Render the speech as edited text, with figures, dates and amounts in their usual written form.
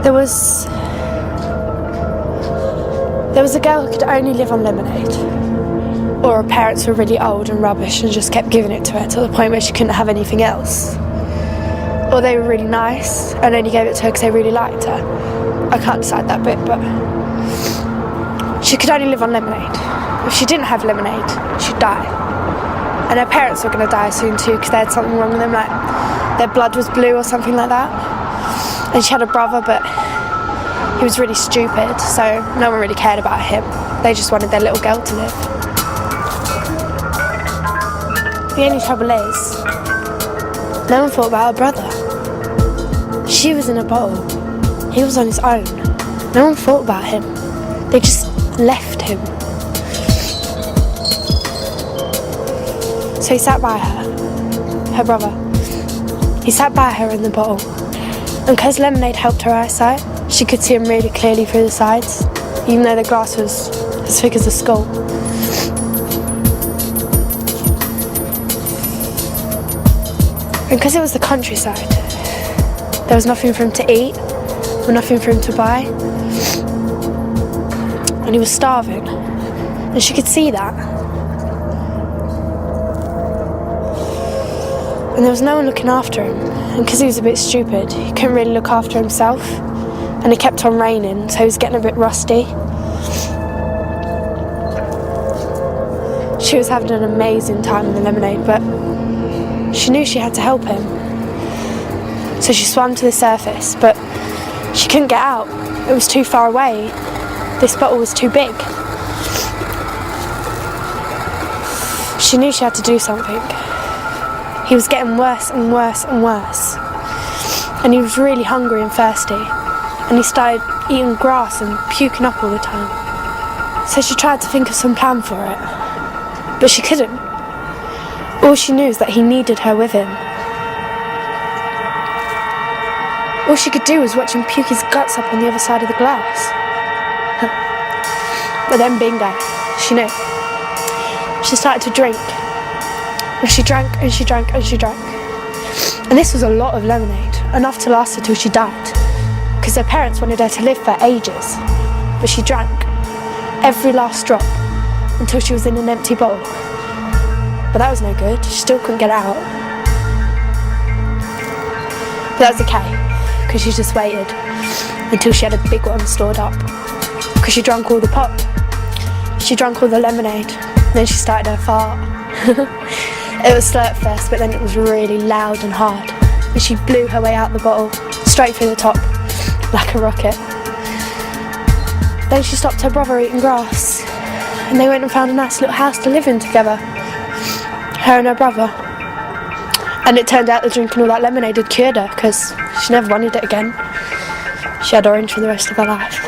There was a girl who could only live on lemonade, or her parents were really old and rubbish and just kept giving it to her to the point where she couldn't have anything else. Or they were really nice and only gave it to her because they really liked her. I can't decide that bit, but she could only live on lemonade. If she didn't have lemonade, she'd die. And her parents were going to die soon too because they had something wrong with them, like their blood was blue or something like that. And she had a brother, but he was really stupid, so no one really cared about him. They just wanted their little girl to live. The only trouble is, no one thought about her brother. She was in a bottle. He was on his own. No one thought about him. They just left him. So he sat by her brother. He sat by her in the bottle. And because lemonade helped her eyesight, she could see him really clearly through the sides, even though the glass was as thick as a skull. And because it was the countryside, there was nothing for him to eat, or nothing for him to buy. And he was starving. And she could see that. And there was no one looking after him. And because he was a bit stupid, he couldn't really look after himself. And it kept on raining, so he was getting a bit rusty. She was having an amazing time in the lemonade, but she knew she had to help him. So she swam to the surface, but she couldn't get out. It was too far away. This bottle was too big. She knew she had to do something. He was getting worse and worse and worse. And he was really hungry and thirsty. And he started eating grass and puking up all the time. So she tried to think of some plan for it. But she couldn't. All she knew is that he needed her with him. All she could do was watch him puke his guts up on the other side of the glass. But then bingo, she knew. She started to drink. And she drank and she drank and she drank. And this was a lot of lemonade, enough to last her till she died. Because her parents wanted her to live for ages. But she drank every last drop until she was in an empty bottle. But that was no good, she still couldn't get out. But that was okay, because she just waited until she had a big one stored up. Because she drank all the pop. She drank all the lemonade. Then she started her fart. It was slow at first, but then it was really loud and hard. And she blew her way out the bottle, straight through the top, like a rocket. Then she stopped her brother eating grass. And they went and found a nice little house to live in together. Her and her brother. And it turned out that drinking all that lemonade had cured her, because she never wanted it again. She had orange for the rest of her life.